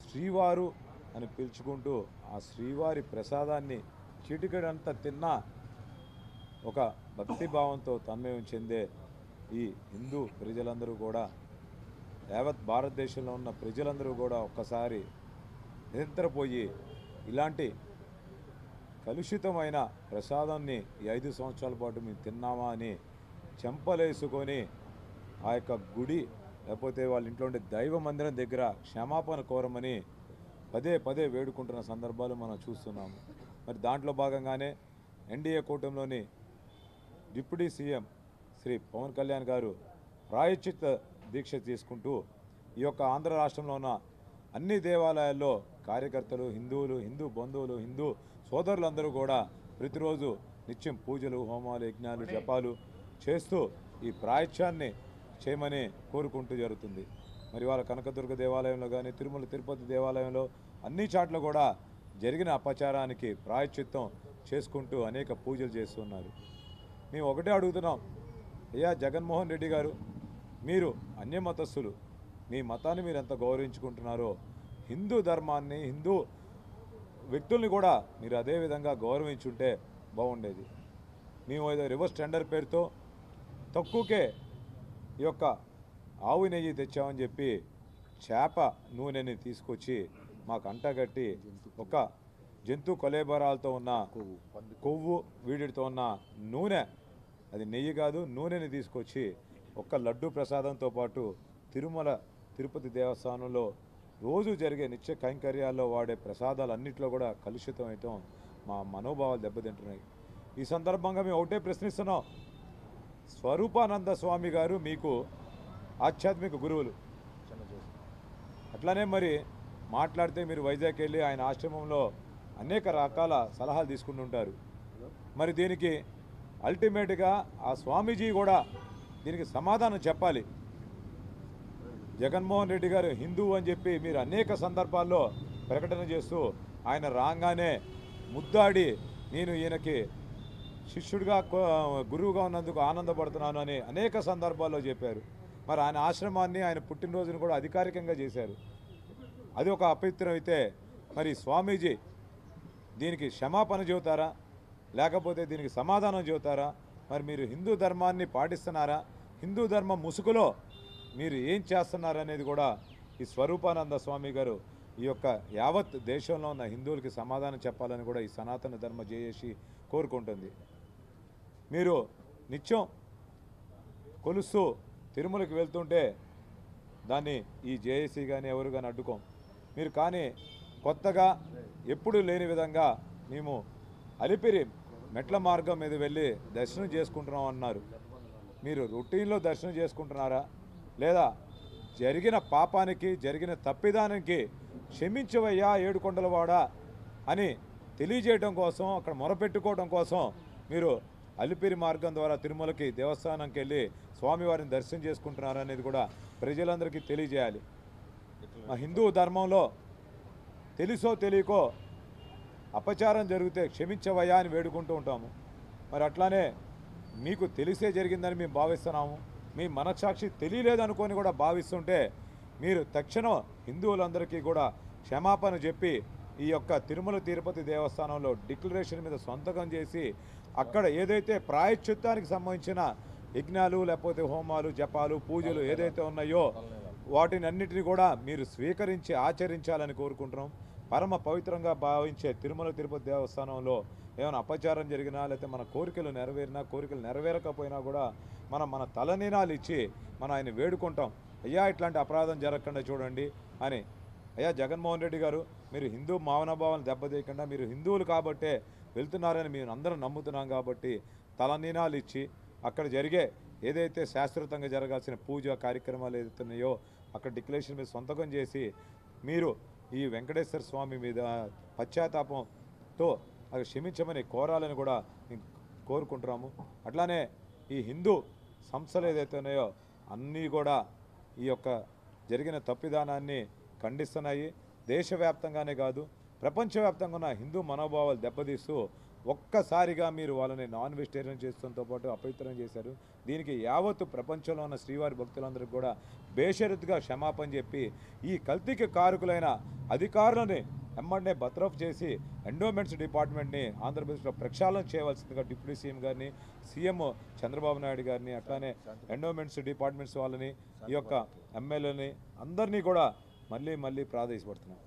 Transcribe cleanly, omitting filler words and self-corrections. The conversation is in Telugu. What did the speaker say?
శ్రీవారు అని పిలుచుకుంటూ ఆ శ్రీవారి ప్రసాదాన్ని చిటికెడంతా తిన్నా ఒక భక్తిభావంతో తన్మయం చెందే ఈ హిందూ ప్రజలందరూ కూడా, యావత్ భారతదేశంలో ఉన్న ప్రజలందరూ కూడా ఒక్కసారి నిద్రపోయి ఇలాంటి కలుషితమైన ప్రసాదాన్ని ఈ 5 సంవత్సరాల పాటు మేము తిన్నామా అని చెంపలేసుకొని ఆ యొక్క గుడి లేకపోతే వాళ్ళ ఇంట్లో ఉండే దైవ మందిరం దగ్గర క్షమాపణ కోరమని పదే పదే వేడుకుంటున్న సందర్భాలు మనం చూస్తున్నాము. మరి దాంట్లో భాగంగానే ఎన్డీఏ కూటమిలోని డిప్యూటీ సీఎం శ్రీ పవన్ కళ్యాణ్ గారు ప్రాయశ్చిత్త దీక్ష తీసుకుంటూ ఈ యొక్క ఆంధ్ర రాష్ట్రంలో ఉన్న అన్ని దేవాలయాల్లో కార్యకర్తలు, హిందువులు, హిందూ బంధువులు, హిందూ సోదరులందరూ కూడా ప్రతిరోజు నిత్యం పూజలు, హోమాలు, యజ్ఞాలు, జపాలు చేస్తూ ఈ ప్రాయశ్చాన్ని చేయమని కోరుకుంటూ జరుగుతుంది. మరి వాళ్ళ కనకదుర్గ దేవాలయంలో కానీ, తిరుమల తిరుపతి దేవాలయంలో అన్ని చాట్ల కూడా జరిగిన అపచారానికి ప్రాయశ్చిత్తం చేసుకుంటూ అనేక పూజలు చేస్తున్నారు. మేము ఒకటే అడుగుతున్నాం, అయ్యా జగన్మోహన్ రెడ్డి గారు, మీరు అన్యమతస్థులు, మీ మతాన్ని మీరు ఎంత గౌరవించుకుంటున్నారో హిందూ ధర్మాన్ని, హిందూ వ్యక్తుల్ని కూడా మీరు అదే విధంగా గౌరవించుంటే బాగుండేది. మేము ఏదో రివర్స్ టెండర్ పేరుతో తక్కువకే ఈ యొక్క ఆవు నెయ్యి తెచ్చామని చెప్పి చేప నూనెని తీసుకొచ్చి మాకు అంటగట్టి ఒక జంతు కొలేబరాలతో ఉన్న కొవ్వు వీడితో ఉన్న నూనె, అది నెయ్యి కాదు నూనెని తీసుకొచ్చి ఒక్క లడ్డు ప్రసాదంతో పాటు తిరుమల తిరుపతి దేవస్థానంలో రోజు జరిగే నిత్య కైంకర్యాల్లో వాడే ప్రసాదాలన్నింటిలో కూడా కలుషితం అవటం మా మనోభావాలు దెబ్బతింటున్నాయి. ఈ సందర్భంగా మేము ఒకటే ప్రశ్నిస్తున్నాం, స్వరూపానంద స్వామి గారు మీకు ఆధ్యాత్మిక గురువులు, అట్లానే మరి మాట్లాడితే మీరు వైజాగ్ వెళ్ళి ఆయన ఆశ్రమంలో అనేక రకాల సలహాలు తీసుకుంటుంటారు. మరి దీనికి అల్టిమేట్గా ఆ స్వామీజీ కూడా దీనికి సమాధానం చెప్పాలి. జగన్మోహన్ రెడ్డి గారు హిందువు అని చెప్పి మీరు అనేక సందర్భాల్లో ప్రకటన చేస్తూ ఆయన రాగానే ముద్దాడి నేను ఈయనకి శిష్యుడిగా గురువుగా ఉన్నందుకు ఆనందపడుతున్నాను అని అనేక సందర్భాల్లో చెప్పారు. మరి ఆయన ఆశ్రమాన్ని, ఆయన పుట్టినరోజును కూడా అధికారికంగా చేశారు. అది ఒక అపవిత్రం అయితే మరి స్వామీజీ దీనికి క్షమాపణ చెబుతారా, లేకపోతే దీనికి సమాధానం చెబుతారా? మరి మీరు హిందూ ధర్మాన్ని పాటిస్తున్నారా, హిందూ ధర్మం ముసుగులో మీరు ఏం చేస్తున్నారనేది కూడా ఈ స్వరూపానంద స్వామి గారు ఈ యొక్క యావత్ దేశంలో ఉన్న హిందువులకి సమాధానం చెప్పాలని కూడా ఈ సనాతన ధర్మ జేఏసీ కోరుకుంటుంది. మీరు నిత్యం కొలుస్తూ తిరుమలకి వెళ్తుంటే దాన్ని ఈ జేఏసీ కానీ ఎవరు కానీ అడ్డుకోం. మీరు కానీ కొత్తగా ఎప్పుడు లేని విధంగా మేము అలిపిరి మెట్ల మార్గం మీద వెళ్ళి దర్శనం చేసుకుంటున్నాం అన్నారు. మీరు రొటీన్లో దర్శనం చేసుకుంటున్నారా, లేదా జరిగిన పాపానికి, జరిగిన తప్పిదానికి క్షమించవయ్యా ఏడుకొండలవాడ అని తెలియజేయడం కోసం, అక్కడ మొరపెట్టుకోవడం కోసం మీరు అలిపిరి మార్గం ద్వారా తిరుమలకి దేవస్థానంకి వెళ్ళి స్వామివారిని దర్శనం చేసుకుంటున్నారనేది కూడా ప్రజలందరికీ తెలియజేయాలి. మా హిందూ ధర్మంలో తెలుసో తెలియకో అపచారం జరిగితే క్షమించవయ్యా అని వేడుకుంటూ ఉంటాము. మరి అట్లానే మీకు తెలిసే జరిగిందని మేము భావిస్తున్నాము. మీ మనస్సాక్షి తెలియలేదనుకొని కూడా భావిస్తుంటే మీరు తక్షణం హిందువులందరికీ కూడా క్షమాపణ చెప్పి ఈ యొక్క తిరుమల తిరుపతి దేవస్థానంలో డిక్లరేషన్ మీద సంతకం చేసి అక్కడ ఏదైతే ప్రాయశ్చిత్తానికి సంబంధించిన యజ్ఞాలు, లేకపోతే హోమాలు, జపాలు, పూజలు ఏదైతే ఉన్నాయో వాటిని అన్నిటినీ కూడా మీరు స్వీకరించి ఆచరించాలని కోరుకుంటున్నాం. పరమ పవిత్రంగా భావించే తిరుమల తిరుపతి దేవస్థానంలో ఏమైనా అపచారం జరిగినా, లేకపోతే మన కోరికలు నెరవేరినా, కోరికలు నెరవేరకపోయినా కూడా మన తలనీనాలు ఇచ్చి మనం ఆయన వేడుకుంటాం, అయ్యా ఇట్లాంటి అపరాధం జరగకుండా చూడండి అని. అయ్యా జగన్మోహన్ రెడ్డి గారు, మీరు హిందూ మానవభావాలను దెబ్బతీయకుండా, మీరు హిందువులు కాబట్టే వెళ్తున్నారని మేము అందరం నమ్ముతున్నాం కాబట్టి తలనీనాలు ఇచ్చి అక్కడ జరిగే ఏదైతే శాశ్వతంగా జరగాల్సిన పూజ కార్యక్రమాలు ఏదైతే ఉన్నాయో అక్కడ డిక్లరేషన్ మీద సంతకం చేసి మీరు ఈ వెంకటేశ్వర స్వామి మీద పశ్చాత్తాపంతో అది క్షమించమని కోరాలని కూడా మేము కోరుకుంటున్నాము. అట్లానే ఈ హిందూ సంస్థలు ఏదైతే ఉన్నాయో అన్నీ కూడా ఈ యొక్క జరిగిన తప్పిదానాన్ని ఖండిస్తున్నాయి. దేశవ్యాప్తంగానే కాదు, ప్రపంచవ్యాప్తంగా ఉన్న హిందూ మనోభావాలు దెబ్బతీస్తూ ఒక్కసారిగా మీరు వాళ్ళని నాన్ వెజిటేరియన్ చేస్తున్నతో పాటు అపవిత్రం చేశారు. దీనికి యావత్తు ప్రపంచంలో ఉన్న శ్రీవారి భక్తులందరికీ కూడా బేషరతుగా క్షమాపణ చెప్పి ఈ కల్తీకి కారకులైన అధికారులని ఎమ్మడే బర్తరఫ్ చేసి ఎండోమెంట్స్ డిపార్ట్మెంట్ని ఆంధ్రప్రదేశ్లో ప్రక్షాళన చేయవలసిందిగా డిప్యూటీ సీఎం గారిని, సీఎం చంద్రబాబు నాయుడు గారిని, అట్లానే ఎండోమెంట్స్ డిపార్ట్మెంట్స్ వాళ్ళని, ఈ యొక్క ఎమ్మెల్యేని అందరినీ కూడా మళ్ళీ ప్రాధేయపడుతున్నాం.